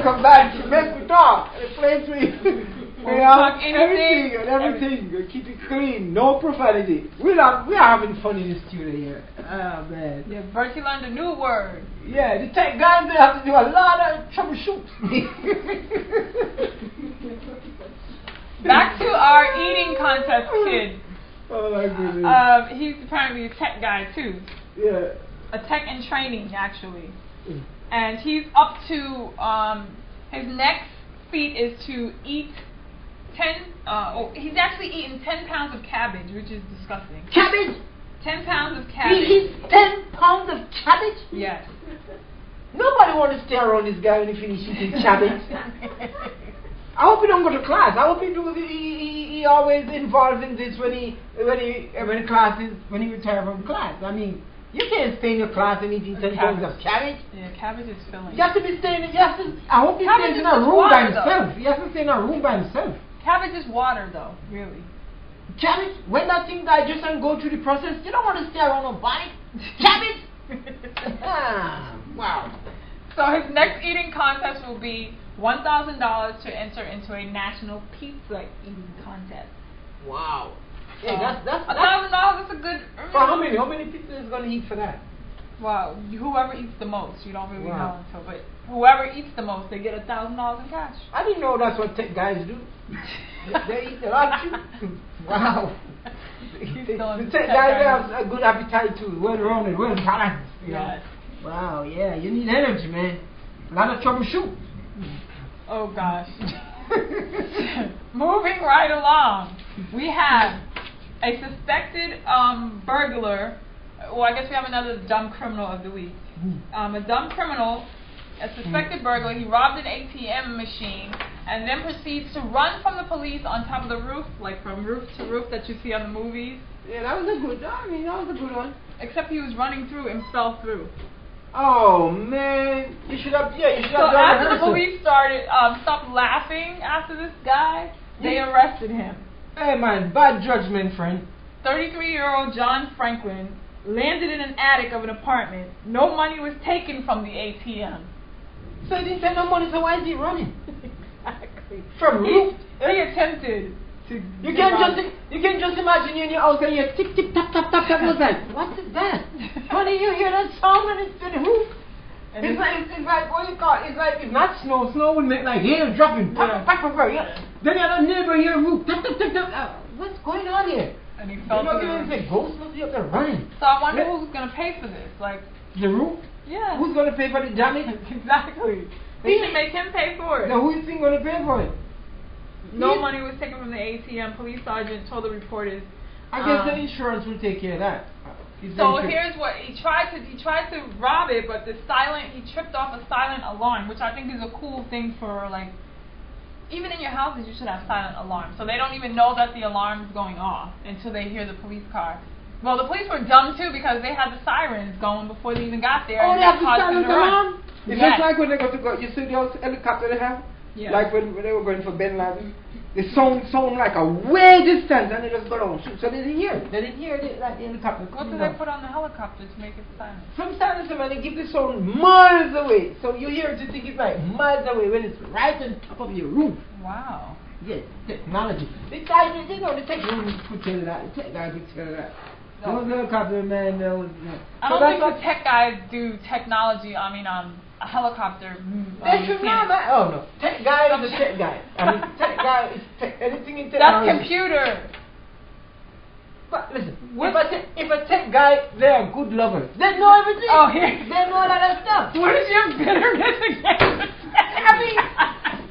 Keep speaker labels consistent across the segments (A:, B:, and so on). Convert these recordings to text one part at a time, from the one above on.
A: come back to Mek Wii Taak. The place we
B: talk
A: everything and everything. We keep it clean, no profanity. We are having fun in the studio here. Oh man.
B: Yeah, Bertie learned a new word.
A: Yeah, the tech guys they have to do a lot of troubleshoot.
B: Back to our eating contest kid.
A: Oh my goodness.
B: He's apparently a tech guy too.
A: Yeah.
B: A tech in training actually. And he's up to his next feat is to eat 10 he's actually eaten 10 pounds of cabbage, which is disgusting.
A: Cabbage?
B: 10 pounds of cabbage.
A: He eats 10 pounds of cabbage?
B: Yes.
A: Nobody want to stay around this guy when he finishes eating cabbage. I hope he don't go to class. I hope he always involved in this when he retires from class. I mean, you can't stay in your class and eating 10 pounds of cabbage.
B: Yeah, cabbage is filling.
A: You have to be staying. I hope he stays in a room by himself. He has to stay in a room by himself.
B: Cabbage is water, though, really.
A: Cabbage, when that thing digests and go through the process, you don't want to stay around nobody. Cabbage. Wow.
B: So his next eating contest will be $1,000 to enter into a national pizza eating contest.
A: Wow. Hey, that's
B: $1,000 is a good.
A: For how many? How many pizzas is gonna eat for that?
B: Well, whoever eats the most, you don't really know until, but whoever eats the most, they get $1,000 in cash.
A: I didn't know that's what tech guys do. They eat a lot too. Wow. The tech guys have a good appetite too. Well rounded, well balanced.
B: Yes.
A: Wow. Yeah, you need energy, man. A lot of troubleshoot.
B: Oh gosh. Moving right along, we have a suspected burglar. Well, I guess we have another dumb criminal of the week. A dumb criminal, a suspected burglar. He robbed an ATM machine and then proceeds to run from the police on top of the roof, like from roof to roof that you see on the movies.
A: Yeah, that was a good. I mean, that was a good one.
B: Except he was running through and fell through.
A: Oh man, you should have. Yeah, you should have
B: So
A: done
B: after the police stopped laughing after this guy, they arrested him.
A: Hey man, bad judgment, friend.
B: 33-year-old John Franklin landed in an attic of an apartment. No money was taken from the ATM.
A: So he didn't take no money, so why is he running?
B: Exactly.
A: From roof?
B: He attempted to.
A: You can just imagine you in your house and you tick tick tap tap tap tap. Like, what is that? Honey, you hear that sound and it's in the roof? And it's like what you call it? It's not snow. Snow would make like hail dropping. Pop, pop, pop, pop, yeah. Then you have a neighbor here roof. Tap tap tap tap. What's going on here?
B: And he fell through the roof.
A: Say ghosts must be up there running.
B: So I wonder who's gonna pay for this. Like
A: the roof?
B: Yeah.
A: Who's gonna pay for the damage?
B: Exactly. They should make him pay for it.
A: Now who is he gonna pay for it?
B: No money was taken from the ATM. Police sergeant told the reporters.
A: I guess the insurance will take care of that.
B: So here's what he tried to rob it, but he tripped off a silent alarm, which I think is a cool thing for, like, even in your houses you should have silent alarms, so they don't even know that the alarm is going off until they hear the police car. Well, the police were dumb too because they had the sirens going before they even got there.
A: Oh, they have the silent alarm? It's
B: yes.
A: just like when they go to you see the helicopter they have?
B: Yeah.
A: Like when they were going for Ben Laden. They sound like a way distance and they just go down. So they didn't hear it. They didn't hear the helicopter.
B: What do they put on the helicopter to make it silent?
A: Some silence, man, they give the sound miles away. So you hear it, you think it's like miles away when it's right on top of your roof.
B: Wow.
A: Yes, technology. The guys, the tech rooms could tell you that. The tech guys could tell you that. Those helicopter, man,
B: I don't think the tech guys do technology, a helicopter.
A: They should know that. Oh no, tech guy is a tech guy. I mean, tech guy is anything in technology.
B: That's computer.
A: But listen, if a tech guy, they're good lovers. They know everything.
B: Oh, here.
A: They know all that stuff.
B: What is your bitterness against?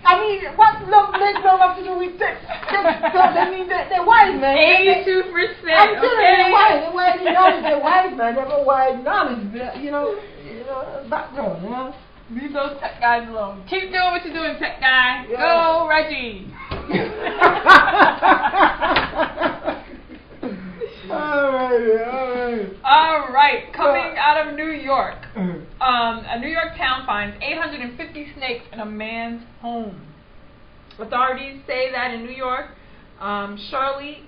A: I mean, what make love have to do with tech? They're wise, man.
B: 82%.
A: I'm telling you, they're wise. They're wise knowledge. They're wise, man. They have a wide knowledge. You know, background. You know.
B: Leave those tech guys alone. Keep doing what you're doing, tech guy.
A: Yeah.
B: Go, Reggie. All right. Coming out of New York, a New York town finds 850 snakes in a man's home. Authorities say that in New York, Shirley,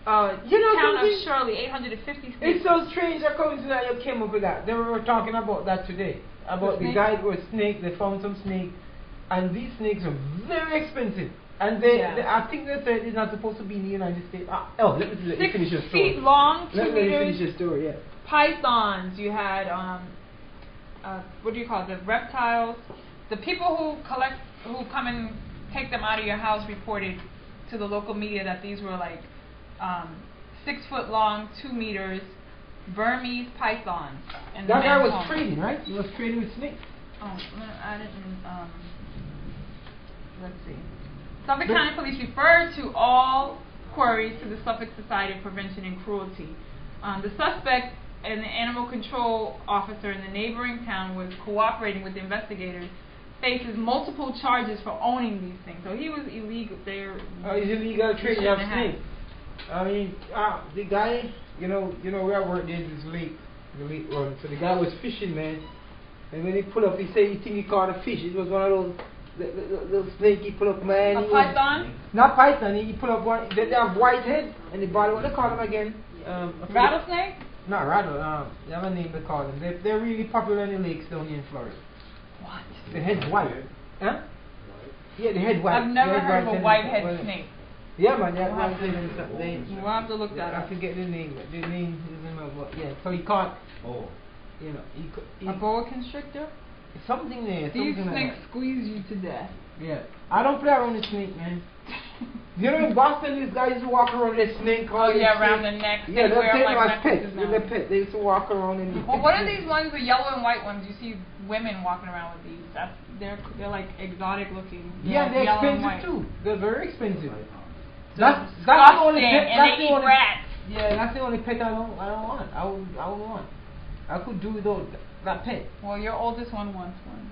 B: town of Shirley, 850 snakes.
A: It's so strange that coincidence you came up with that. They were talking about that today. About the guy with snake. They found some snake and these snakes are very expensive. And I think they said it's not supposed to be in the United States. Let me finish your
B: 6
A: story.
B: feet long, 2
A: Let me finish
B: meters.
A: your story, yeah.
B: Pythons. You had what do you call it? The reptiles. The people who come and take them out of your house reported to the local media that these were like 6 foot long, 2 meters, Burmese pythons. And
A: that guy was trading, right? He was trading with snakes.
B: Oh, I didn't. Let's see. Suffolk County Police referred to all queries to the Suffolk Society of Prevention and Cruelty. The suspect and the animal control officer in the neighboring town was cooperating with the investigators. Faces multiple charges for owning these things. So he was illegal.
A: He's illegal trading of snakes. I mean, the guy, you know where I work, there's this lake, the lake run. So the guy was fishing, man. And when he pulled up, he said he think he caught a fish. It was one of those little snake he pulled up, man.
B: A python?
A: Not python. He pulled up one. They have white head, and the body. What they call them again?
B: Rattlesnake?
A: Not rattle. They have a name they call them. They're really popular in the lakes down here in Florida.
B: What?
A: The head's white. Huh? Yeah, the head white.
B: I've never heard of a white-head snake.
A: Yeah, man, that white head and something.
B: We'll have to look that up.
A: I forget the name. The name is in my book. Yeah, so he caught. Oh. You know,
B: a boa constrictor?
A: Something there.
B: These
A: something
B: snakes
A: like
B: squeeze you to death.
A: Yeah. I don't play around with snake, man. You know in Boston, these guys used to walk around with a snake.
B: Around the neck.
A: Yeah, they're like pets. They're pets. They used to walk around and.
B: Well, what are these ones, the yellow and white ones? You see women walking around with these. They're like exotic looking.
A: They're expensive too. They're very expensive.
B: That's the only pet. And they eat rats.
A: Yeah, that's the only pet I don't want. I would want. I could do without that pet.
B: Well, your oldest one wants one.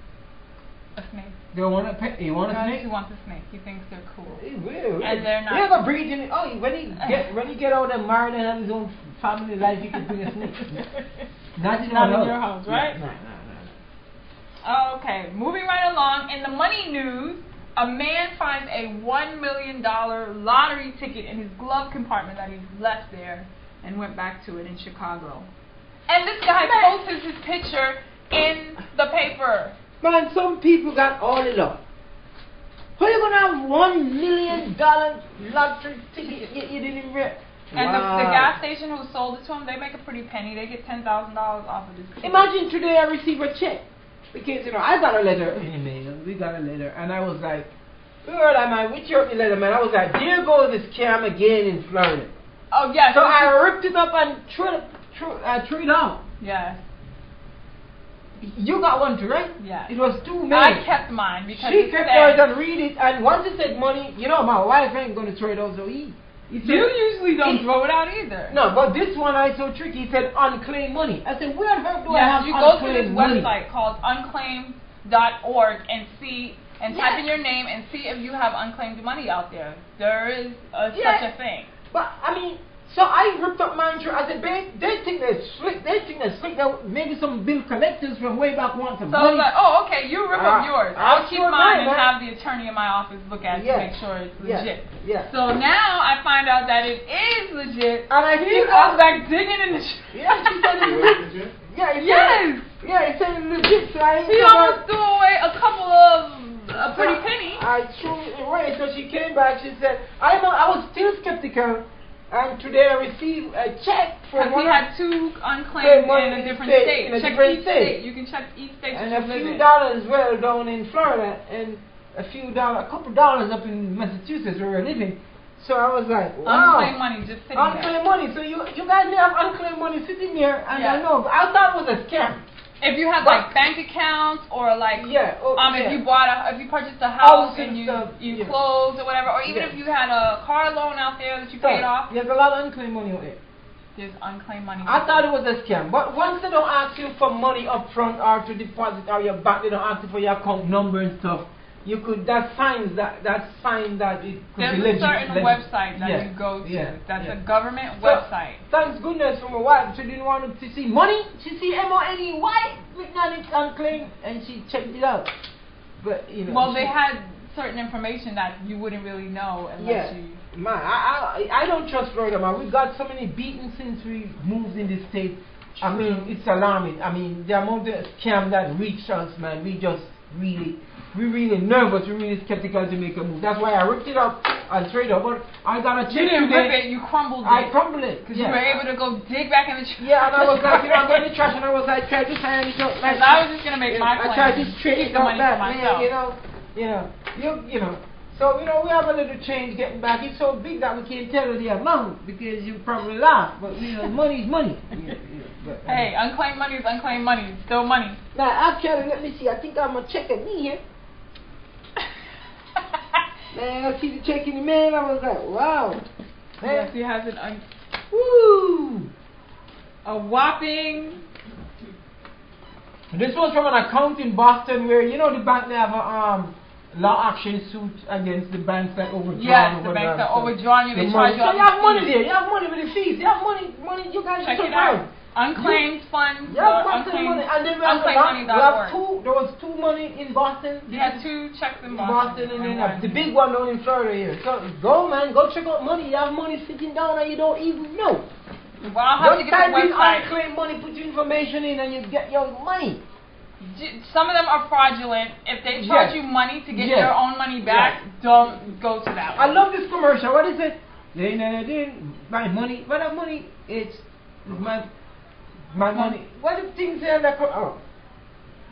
B: A snake.
A: They want a pet? He wants a snake?
B: He wants a snake. He thinks they're cool.
A: He will.
B: And they're not.
A: He have a breed in it. When he get out and married and have his own family life, he can bring a snake. Not in
B: your house, right?
A: No.
B: Okay, moving right along. In the money news, a man finds a $1 million lottery ticket in his glove compartment that he left there and went back to it in Chicago. And this guy posted his picture in the paper.
A: Man, some people got all the luck. How you gonna have $1 million lottery ticket you didn't even read?
B: And the gas station who sold it to him, they make a pretty penny. They get $10,000 off of this ticket.
A: Imagine today I receive a check. Because, I got a letter in the mail. We got a letter. And I was like, where am I? Which your letter, man? I was like, there goes this scam again in Florida.
B: Oh, yes.
A: So I ripped it up and threw it out.
B: Yes.
A: You got one too, right?
B: Yeah.
A: It was too many.
B: I kept mine because
A: she kept yours and read it. And once it said money, my wife ain't going to throw it out so easy.
B: You usually don't throw it out either.
A: No, but this one I so tricky. It said unclaimed money. I said, where the hell do I have
B: you go to this
A: money?
B: website called unclaimed.org and see and type in your name and see if you have unclaimed money out there. There is such a thing.
A: But I mean, so I ripped up mine. I said, babe, they think they're slick. Maybe some bill collectors from way back want some money.
B: So I was like, oh, okay, you rip up yours. I'll keep mine and have the attorney in my office look at it to make sure it's legit.
A: Yeah.
B: So now I find out that it is legit.
A: And
B: he goes back digging in the
A: Yeah, she said it was legit. It said it legit. So
B: she almost threw away a couple of a pretty penny.
A: I threw it away. So she came back. She said, I was still skeptical. And today I received a check from
B: we had 2 unclaimed in a different state. Check each state. You can check each state.
A: And a few dollars down in Florida, and a couple dollars up in Massachusetts where we're living. So I was like, wow.
B: Unclaimed money just sitting there.
A: Unclaimed money. So you guys may have unclaimed money sitting there, and I know. I thought it was a scam.
B: If you have like bank accounts or like if you purchased a house and you closed or whatever, or even if you had a car loan out there that you paid off.
A: There's a lot of unclaimed money out there.
B: There's unclaimed money.
A: I thought it was a scam, but once they don't ask you for money up front or to deposit or your bank, they don't ask you for your account number and stuff. You could that's fine that it could
B: There's
A: be
B: a certain website that you go to. That's a government website.
A: Thanks goodness for my wife. She didn't want to see money. She see money written on it unclaimed, and she checked it out. But
B: well, they had certain information that you wouldn't really know unless you.
A: Man, I don't trust Florida, man. We got so many beatings since we moved in this state. I mean, it's alarming. I mean, the amount of scam that reach us, man. We just we really nervous, we really skeptical to make a move. That's why I ripped it up and straight up. But I got a check
B: You didn't
A: today.
B: rip it, you crumbled it.
A: I crumbled it.
B: Because you were able to go dig back in the trash.
A: Yeah, and I was like, I'm going to the trash, and I was like, try to sign it up. Like,
B: I was just going to make my
A: I
B: plan.
A: tried to straighten it out
B: money
A: back,
B: for
A: man,
B: myself.
A: you know. So, we have a little change getting back. It's so big that we can't tell you the amount because you probably laugh. But, money is money. But,
B: hey, unclaimed money is unclaimed money. It's still money.
A: Now, actually, let me see. I think I'm going to check at me here. Man, I see the check in the mail. I was like, wow.
B: Yes, he has
A: Woo!
B: a whopping.
A: This was from an account in Boston where, the bank they have a law action suit against the banks that overdrawn.
B: Yes, the banks that overdrawn you. They charge you.
A: So you have money there. You have money with the fees. You have money. You guys
B: check
A: are
B: it out. Unclaimed funds.
A: Yeah, unclaimed money. And then we have there was two money in Boston.
B: You had 2 checks in Boston.
A: And then the big one down in Florida here. So go, man. Go check out money. You have money sitting down and you don't even know.
B: Well, I'll have to get the website.
A: Unclaimed money, put your information in and you get your money.
B: Some of them are fraudulent. If they charge you money to get your own money back, don't go to that one.
A: I love this commercial. What is it? My money. What that money? It's my money. What the things there that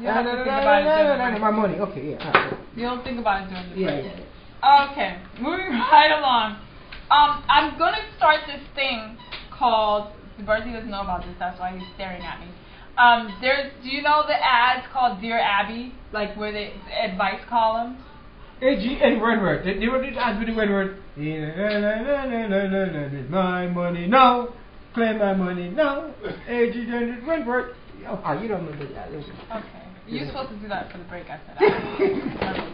B: you have to think about it doing
A: my money. Okay, yeah.
B: You don't think about it doing this.
A: Yeah.
B: Okay, moving right along. I'm gonna start this thing called. Bertie doesn't know about this. That's why he's staring at me. Do you know the ads called Dear Abby? Like where they advice columns?
A: AG and Wentworth. They were the ads with the Wentworth. My money now. Claim my money now. AG and Wentworth. Oh, you don't remember that.
B: Okay. You're supposed to do that for the break, I said.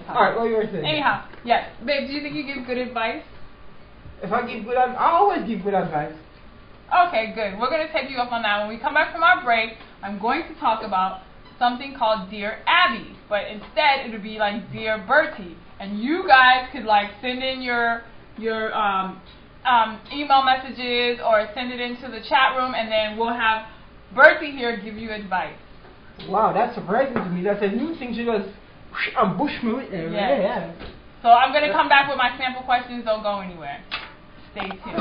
A: Alright, what you were saying?
B: Anyhow, yes. Babe, do you think you give good advice?
A: If I give good advice, I always give good advice.
B: Okay, good. We're going to take you up on that. When we come back from our break, I'm going to talk about something called Dear Abby. But instead, it would be like Dear Bertie. And you guys could like send in your email messages or send it into the chat room, and then we'll have Bertie here give you advice.
A: Wow, that's surprising to me. That's a new thing. She does ambush me with it.
B: Yeah. So I'm going to come back with my sample questions. Don't go anywhere. Stay tuned.